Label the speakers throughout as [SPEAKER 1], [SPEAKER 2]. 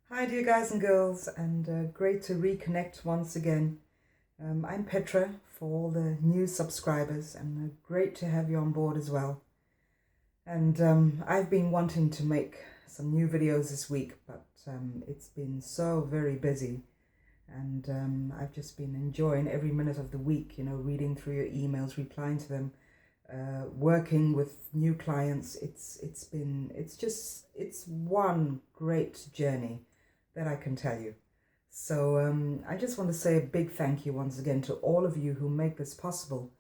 [SPEAKER 1] Hi, dear guys and girls, and great to reconnect once again. I'm Petra for all the new subscribers, and great to have you on board as well. And I've been wanting to make some new videos this week, but it's been so very busy, and I've just been enjoying every minute of the week, reading through your emails, replying to them, working with new clients. It's one great journey that I can tell you. So I just want to say a big thank you once again to all of you who make this possible,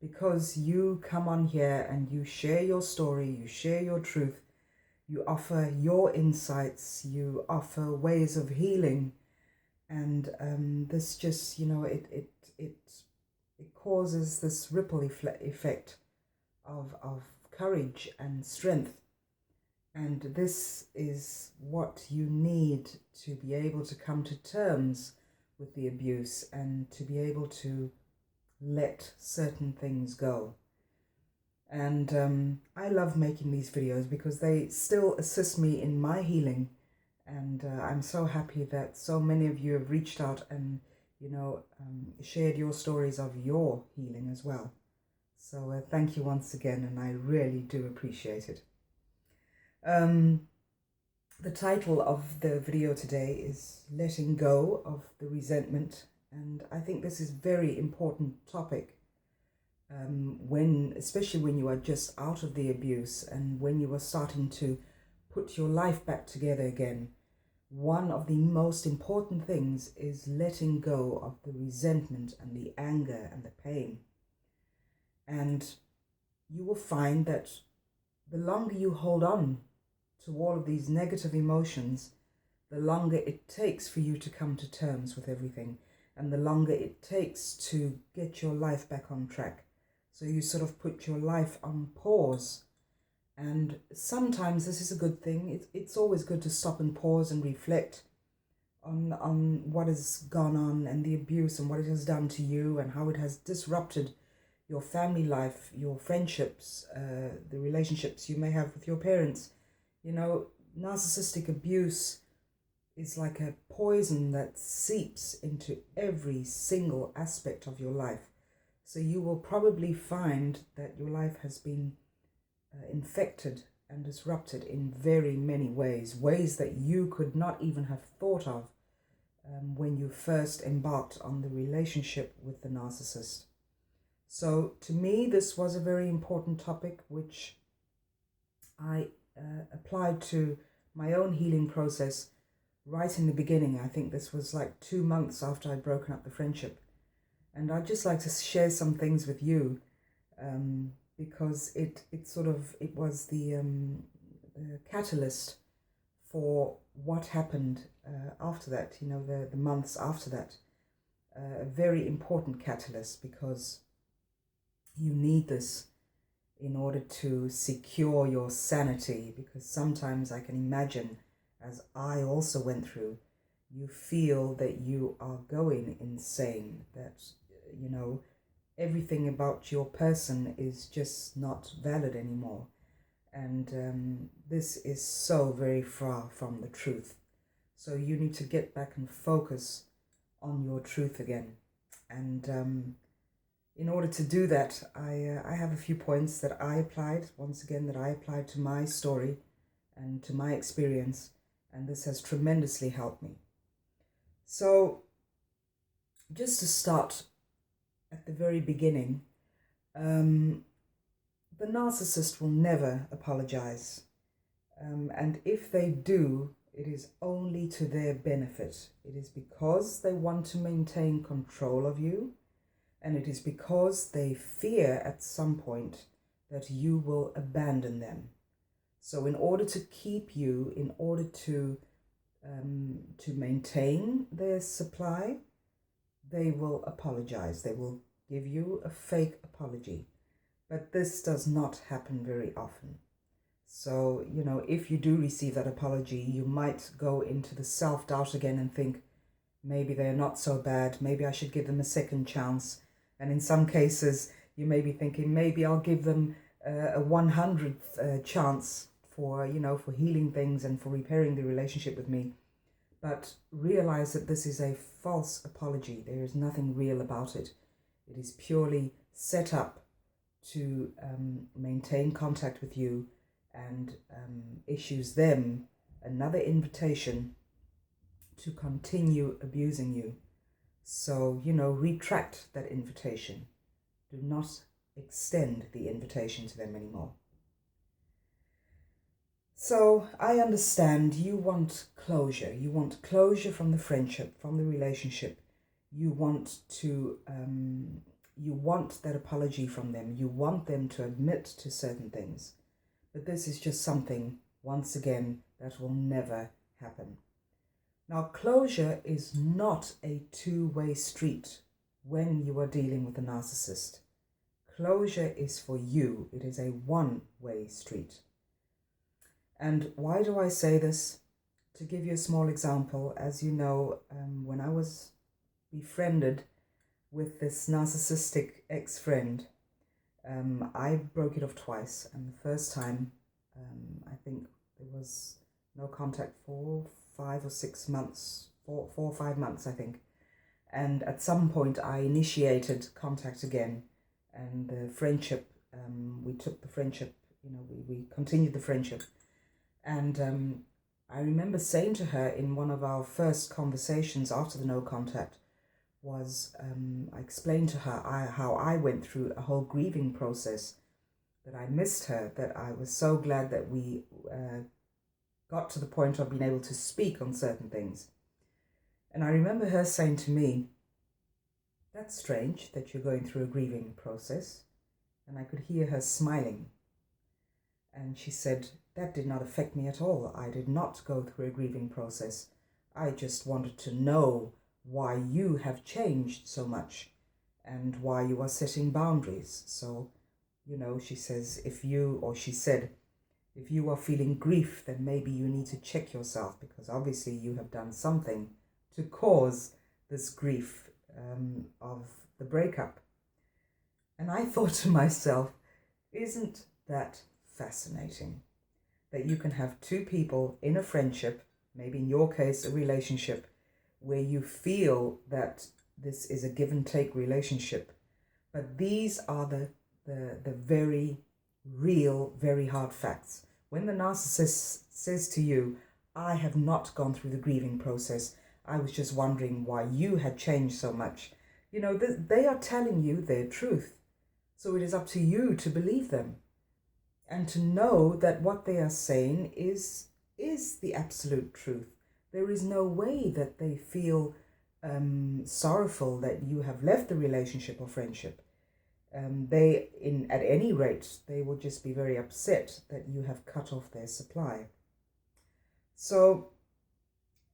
[SPEAKER 1] because you come on here and you share your story, you share your truth, you offer your insights, you offer ways of healing, and this just it causes this ripple effect of courage and strength. And this is what you need to be able to come to terms with the abuse and to be able to let certain things go. And I love making these videos because they still assist me in my healing. And I'm so happy that so many of you have reached out and, shared your stories of your healing as well. So thank you once again, and I really do appreciate it. The title of the video today is Letting Go of the Resentment, and I think this is a very important topic especially when you are just out of the abuse and when you are starting to put your life back together again. One of the most important things is letting go of the resentment and the anger and the pain. And you will find that the longer you hold on to all of these negative emotions, the longer it takes for you to come to terms with everything, and the longer it takes to get your life back on track. So you sort of put your life on pause. And sometimes this is a good thing. It's always good to stop and pause and reflect on what has gone on and the abuse and what it has done to you and how it has disrupted your family life, your friendships, the relationships you may have with your parents. Narcissistic abuse is like a poison that seeps into every single aspect of your life. So you will probably find that your life has been infected and disrupted in very many ways that you could not even have thought of when you first embarked on the relationship with the narcissist. So to me, this was a very important topic which I applied to my own healing process right in the beginning. I think this was like 2 months after I'd broken up the friendship. And I'd just like to share some things with you because it was the catalyst for what happened after that, the months after that. A very important catalyst, because you need this in order to secure your sanity, because sometimes I can imagine, as I also went through, you feel that you are going insane, that everything about your person is just not valid anymore. And this is so very far from the truth. So you need to get back and focus on your truth again. And in order to do that, I have a few points that I applied, once again, that I applied to my story and to my experience. And this has tremendously helped me. So just to start at the very beginning, the narcissist will never apologize. And if they do, it is only to their benefit. It is because they want to maintain control of you, and it is because they fear at some point that you will abandon them. So in order to keep you, in order to maintain their supply, they will apologize. They will give you a fake apology. But this does not happen very often. So, if you do receive that apology, you might go into the self-doubt again and think, maybe they're not so bad. Maybe I should give them a second chance. And in some cases, you may be thinking, maybe I'll give them a 100th chance for healing things and for repairing the relationship with me. But realize that this is a false apology. There is nothing real about it. It is purely set up to maintain contact with you and issues them another invitation to continue abusing you. So, retract that invitation. Do not extend the invitation to them anymore. So I understand you want closure. You want closure from the friendship, from the relationship. You want that apology from them. You want them to admit to certain things. But this is just something, once again, that will never happen. Now, closure is not a two-way street when you are dealing with a narcissist. Closure is for you. It is a one-way street. And why do I say this? To give you a small example, as you know, when I was befriended with this narcissistic ex-friend, I broke it off twice. And the first time, I think there was no contact for 5 or 6 months, 4 or 5 months, I think. And at some point, I initiated contact again. And the friendship, we took the friendship, we continued the friendship. And I remember saying to her in one of our first conversations after the no contact was, I explained to her how I went through a whole grieving process, that I missed her, that I was so glad that we got to the point of being able to speak on certain things. And I remember her saying to me, "That's strange that you're going through a grieving process." And I could hear her smiling. And she said, "That did not affect me at all. I did not go through a grieving process. I just wanted to know why you have changed so much and why you are setting boundaries. So, she says, she said, if you are feeling grief, then maybe you need to check yourself, because obviously you have done something to cause this grief of the breakup." And I thought to myself, isn't that fascinating? That you can have two people in a friendship, maybe in your case a relationship, where you feel that this is a give and take relationship, but these are the very real, very hard facts. When the narcissist says to you, "I have not gone through the grieving process, I was just wondering why you had changed so much," they are telling you their truth. So it is up to you to believe them and to know that what they are saying is the absolute truth. There is no way that they feel sorrowful that you have left the relationship or friendship. At any rate, they will just be very upset that you have cut off their supply. So,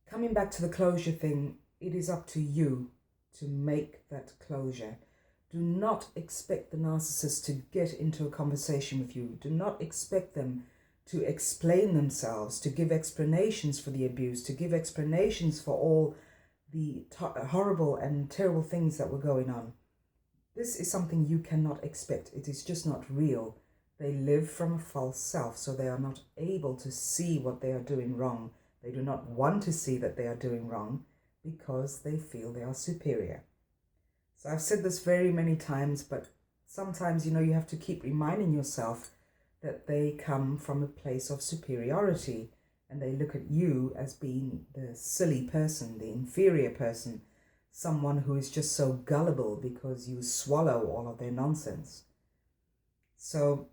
[SPEAKER 1] coming back to the closure thing, it is up to you to make that closure. Do not expect the narcissist to get into a conversation with you. Do not expect them to explain themselves, to give explanations for the abuse, to give explanations for all the horrible and terrible things that were going on. This is something you cannot expect. It is just not real. They live from a false self, so they are not able to see what they are doing wrong. They do not want to see that they are doing wrong because they feel they are superior. So I've said this very many times, but sometimes, you have to keep reminding yourself that they come from a place of superiority and they look at you as being the silly person, the inferior person, someone who is just so gullible because you swallow all of their nonsense. So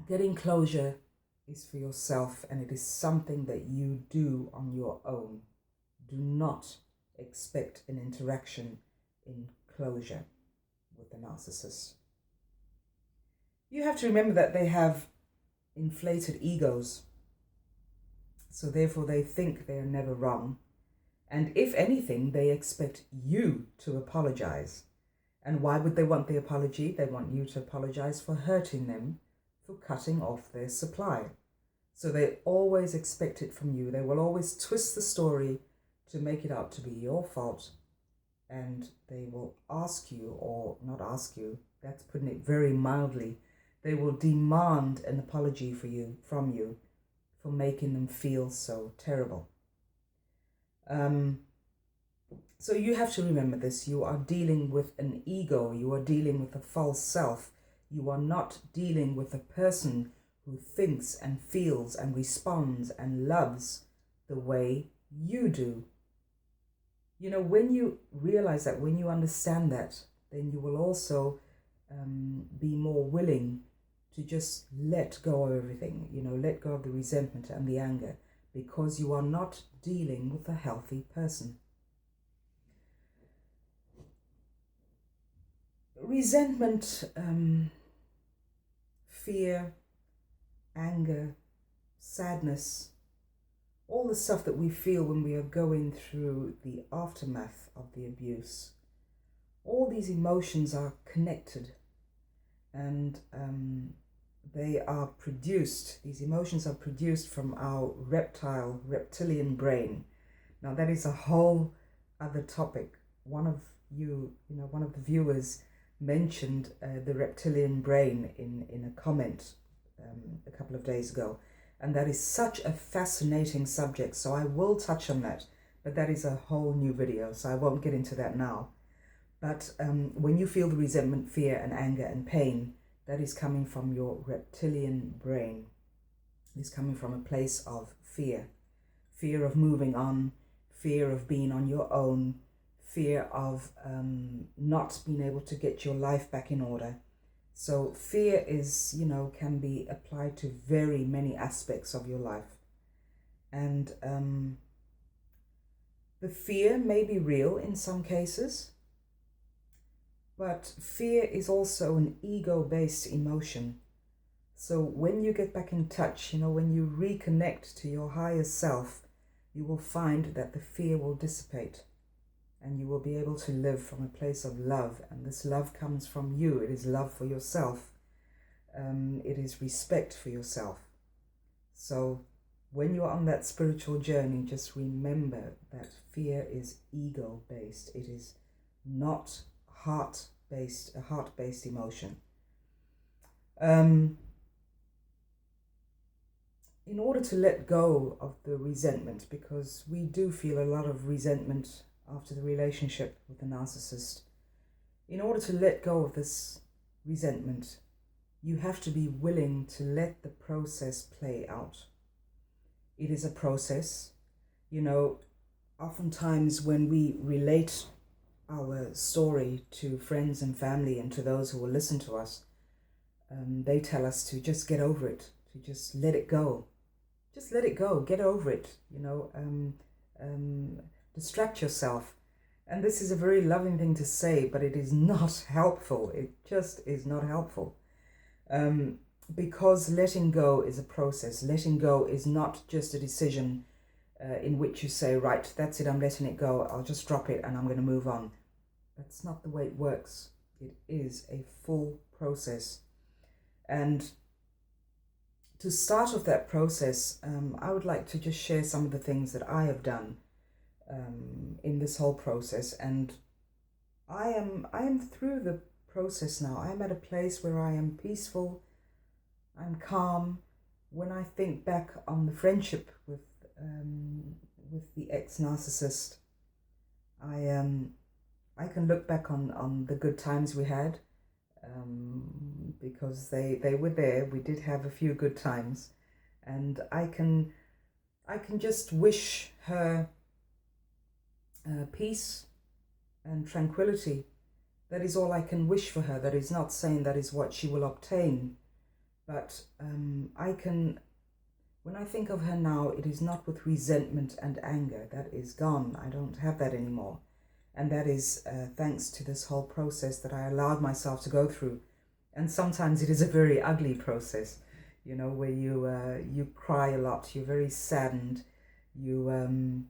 [SPEAKER 1] getting closure is for yourself, and it is something that you do on your own. Do not expect an interaction in closure with the narcissist. You have to remember that they have inflated egos, so therefore they think they are never wrong. And if anything, they expect you to apologize. And why would they want the apology? They want you to apologize for hurting them, for cutting off their supply. So they always expect it from you. They will always twist the story to make it out to be your fault. And they will ask you, or not ask you, that's putting it very mildly, they will demand an apology from you for making them feel so terrible. So you have to remember this. You are dealing with an ego. You are dealing with a false self. You are not dealing with a person who thinks and feels and responds and loves the way you do. You know, when you realize that, when you understand that, then you will also be more willing to just let go of everything, you know, let go of the resentment and the anger, because you are not dealing with a healthy person. Resentment, fear, anger, sadness, all the stuff that we feel when we are going through the aftermath of the abuse, all these emotions are connected, and they are produced, these emotions are produced from our reptilian brain. Now that is a whole other topic. One of the viewers mentioned the reptilian brain in a comment a couple of days ago, and that is such a fascinating subject, so I will touch on that, but that is a whole new video, so I won't get into that now. But when you feel the resentment, fear and anger and pain, that is coming from your reptilian brain. It's coming from a place of fear of moving on, fear of being on your own, fear of not being able to get your life back in order. So fear is, can be applied to very many aspects of your life. And the fear may be real in some cases, but fear is also an ego-based emotion. So when you get back in touch, when you reconnect to your higher self, you will find that the fear will dissipate and you will be able to live from a place of love. And this love comes from you. It is love for yourself. It is respect for yourself. So when you're on that spiritual journey, just remember that fear is ego-based. It is not heart-based, a heart-based emotion. In order to let go of the resentment, because we do feel a lot of resentment after the relationship with the narcissist, in order to let go of this resentment, you have to be willing to let the process play out. It is a process. Oftentimes when we relate our story to friends and family and to those who will listen to us, they tell us to just get over it, to just let it go. Just let it go, get over it, distract yourself. And this is a very loving thing to say, but it is not helpful. It just is not helpful. Because letting go is a process. Letting go is not just a decision in which you say, right, that's it, I'm letting it go, I'll just drop it and I'm going to move on. That's not the way it works. It is a full process. And to start off that process, I would like to just share some of the things that I have done in this whole process. And I am through the process now. I am at a place where I am peaceful, I'm calm. When I think back on the friendship with the ex-narcissist, I can look back on the good times we had, because they were there. We did have a few good times, and I can just wish her peace and tranquility. That is all I can wish for her. That is not saying that is what she will obtain, but when I think of her now, it is not with resentment and anger. That is gone. I don't have that anymore. And that is thanks to this whole process that I allowed myself to go through. And sometimes it is a very ugly process, where you cry a lot, you're very saddened, you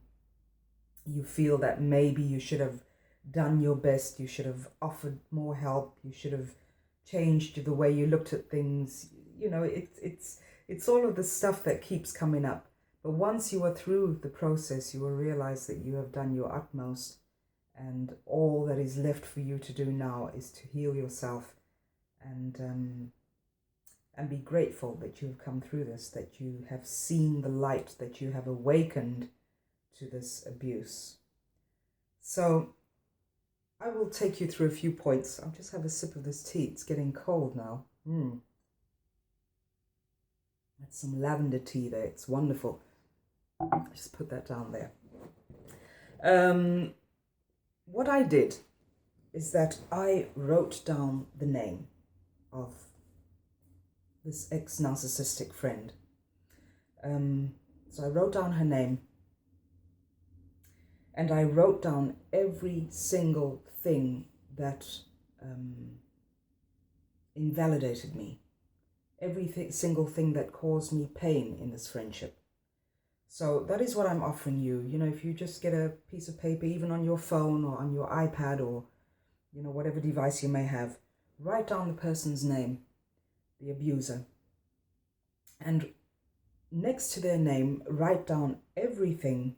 [SPEAKER 1] feel that maybe you should have done your best, you should have offered more help, you should have changed the way you looked at things. It's all of the stuff that keeps coming up. But once you are through the process, you will realize that you have done your utmost. And all that is left for you to do now is to heal yourself and be grateful that you have come through this, that you have seen the light, that you have awakened to this abuse. So I will take you through a few points. I'll just have a sip of this tea. It's getting cold now. That's some lavender tea there. It's wonderful. Just put that down there. What I did is that I wrote down the name of this ex-narcissistic friend. So I wrote down her name, and I wrote down every single thing that invalidated me, single thing that caused me pain in this friendship. So that is what I'm offering you. You know, if you just get a piece of paper, even on your phone or on your iPad or, you know, whatever device you may have, write down the person's name, the abuser. And next to their name, write down everything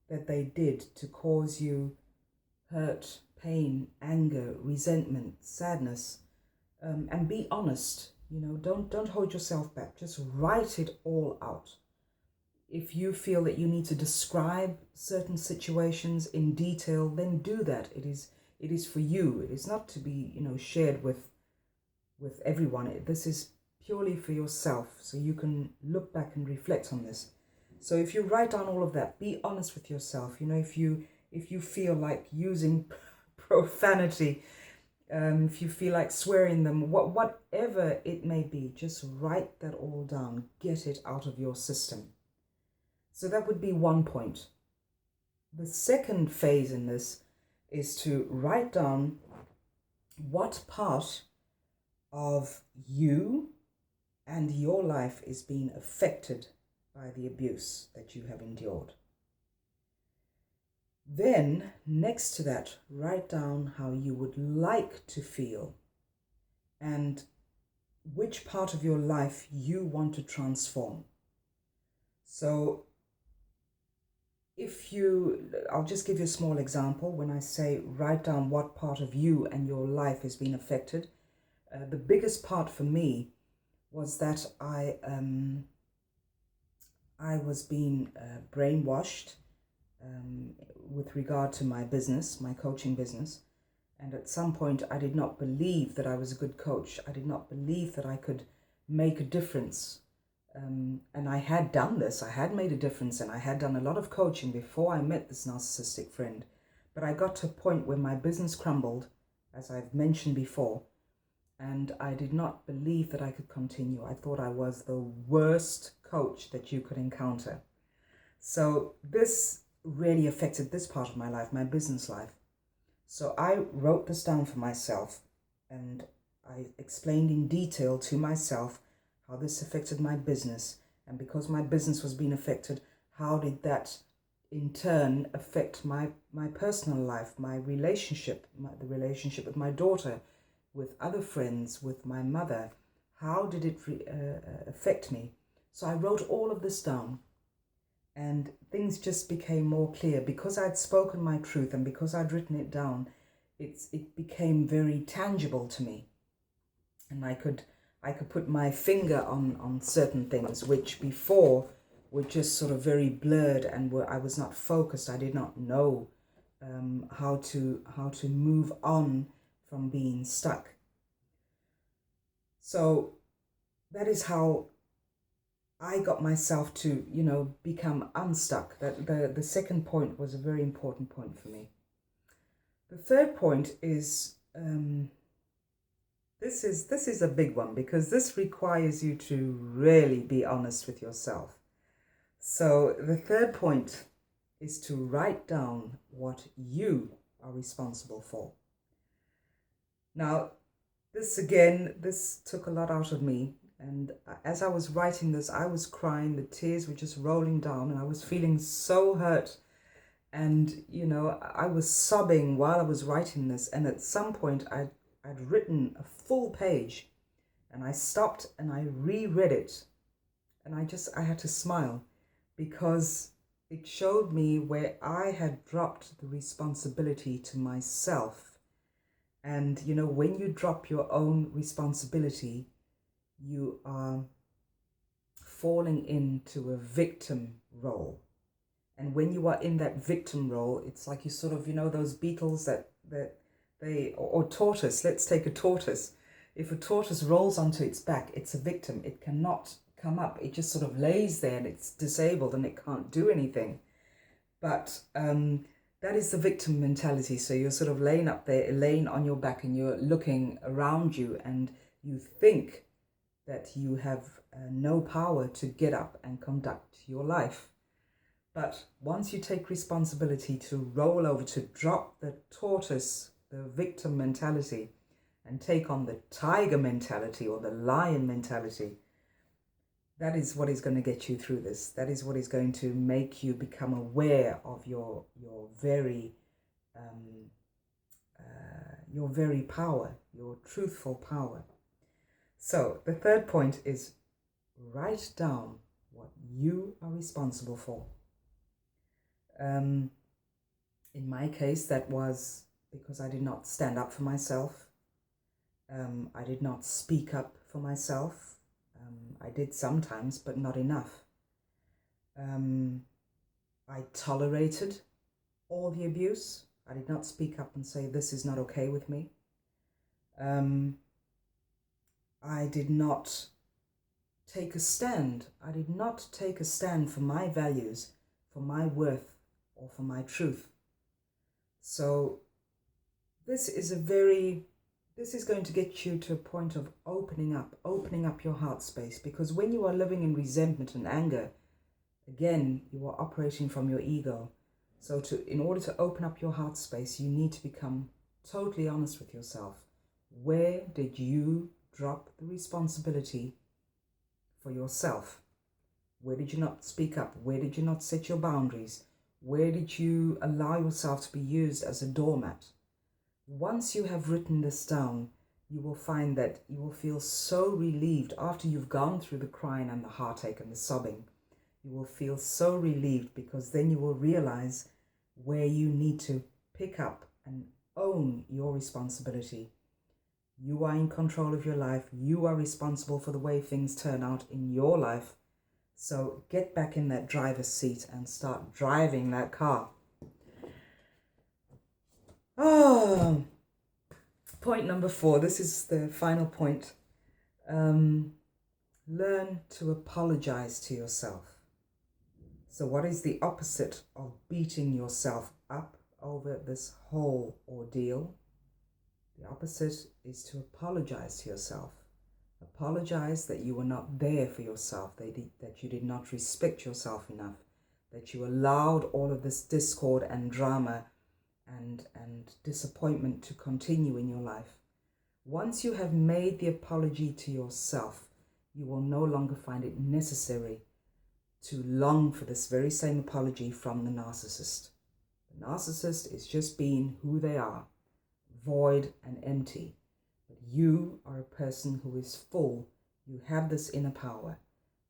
[SPEAKER 1] that they did to cause you hurt, pain, anger, resentment, sadness, and be honest. You know, don't hold yourself back. Just write it all out. If you feel that you need to describe certain situations in detail, then do that. It is for you. It is not to be, you know, shared with everyone. This is purely for yourself, so you can look back and reflect on this. So if you write down all of that, be honest with yourself. You know, if you feel like using profanity, if you feel like swearing them, whatever it may be, just write that all down. Get it out of your system. So that would be one point. The second phase in this is to write down what part of you and your life is being affected by the abuse that you have endured. Then, next to that, write down how you would like to feel and which part of your life you want to transform. So, I'll just give you a small example. When I say write down what part of you and your life has been affected, the biggest part for me was that I was being brainwashed with regard to my business, my coaching business. And at some point, I did not believe that I was a good coach. I did not believe that I could make a difference. And I had done this. I had made a difference, and I had done a lot of coaching before I met this narcissistic friend. But I got to a point where my business crumbled, as I've mentioned before, and I did not believe that I could continue. I thought I was the worst coach that you could encounter. So this really affected this part of my life, my business life. So I wrote this down for myself, and I explained in detail to myself how this affected my business. And because my business was being affected, how did that in turn affect my personal life, my relationship, the relationship with my daughter, with other friends, with my mother? How did it affect me? So I wrote all of this down, and things just became more clear. Because I'd spoken my truth and because I'd written it down, it became very tangible to me. And I could put my finger on certain things which before were just sort of very blurred and I was not focused. I did not know how to move on from being stuck. So that is how I got myself to, you know, become unstuck. That the second point was a very important point for me. The third point is this is a big one, because this requires you to really be honest with yourself. So the third point is to write down what you are responsible for. Now, this took a lot out of me. And as I was writing this, I was crying. The tears were just rolling down, and I was feeling so hurt. And, you know, I was sobbing while I was writing this. And at some point, I'd written a full page, and I stopped and I reread it. And I had to smile, because it showed me where I had dropped the responsibility to myself. And, you know, when you drop your own responsibility, you are falling into a victim role. And when you are in that victim role, it's like you sort of, those beetles that or tortoise, let's take a tortoise. If a tortoise rolls onto its back, it's a victim. It cannot come up. It just sort of lays there and it's disabled and it can't do anything. But that is the victim mentality. So you're sort of laying up there, laying on your back, and you're looking around you and you think that you have no power to get up and conduct your life. But once you take responsibility to roll over, to drop the tortoise, the victim mentality, and take on the tiger mentality or the lion mentality, that is what is going to get you through this. That is what is going to make you become aware of your very power, your truthful power. So the third point is write down what you are responsible for. In my case, that was because I did not stand up for myself. I did not speak up for myself. I did sometimes, but not enough. I tolerated all the abuse. I did not speak up and say, this is not okay with me. I did not take a stand. I did not take a stand for my values, for my worth, or for my truth. So this is going to get you to a point of opening up your heart space, because when you are living in resentment and anger, again, you are operating from your ego. So in order to open up your heart space, you need to become totally honest with yourself. Where did you drop the responsibility for yourself? Where did you not speak up? Where did you not set your boundaries? Where did you allow yourself to be used as a doormat? Once you have written this down, you will find that you will feel so relieved after you've gone through the crying and the heartache and the sobbing. You will feel so relieved, because then you will realize where you need to pick up and own your responsibility. You are in control of your life. You are responsible for the way things turn out in your life. So get back in that driver's seat and start driving that car. Oh, point number 4. This is the final point. Learn to apologize to yourself. So what is the opposite of beating yourself up over this whole ordeal? The opposite is to apologize to yourself. Apologize that you were not there for yourself, that you did not respect yourself enough, that you allowed all of this discord and drama and disappointment to continue in your life. Once you have made the apology to yourself, you will no longer find it necessary to long for this very same apology from the narcissist. The narcissist is just being who they are, void and empty. But you are a person who is full. You have this inner power,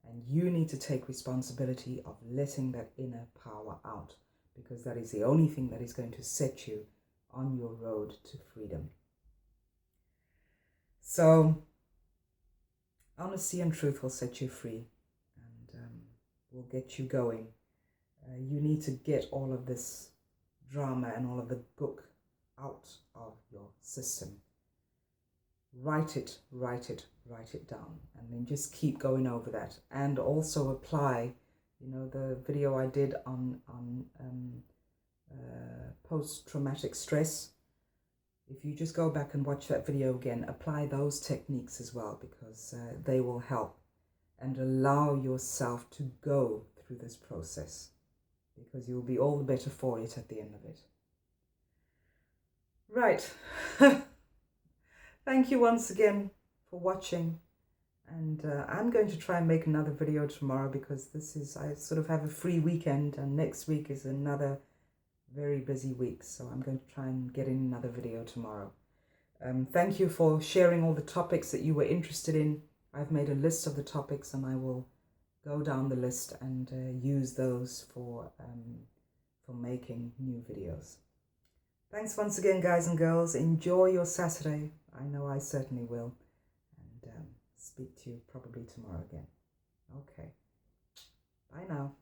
[SPEAKER 1] and you need to take responsibility of letting that inner power out, because that is the only thing that is going to set you on your road to freedom. So, honesty and truth will set you free, and will get you going. You need to get all of this drama and all of the book out of your system. Write it down, and then just keep going over that, and also apply, the video I did on post-traumatic stress. If you just go back and watch that video again, apply those techniques as well, because they will help, and allow yourself to go through this process, because you'll be all the better for it at the end of it. Right. Thank you once again for watching, and I'm going to try and make another video tomorrow, because I sort of have a free weekend, and next week is another very busy week, so I'm going to try and get in another video tomorrow. Thank you for sharing all the topics that you were interested in. I've made a list of the topics, and I will go down the list and use those for making new videos. Thanks once again, guys and girls. Enjoy your Saturday. I know I certainly will. And speak to you probably tomorrow again. Okay. Bye now.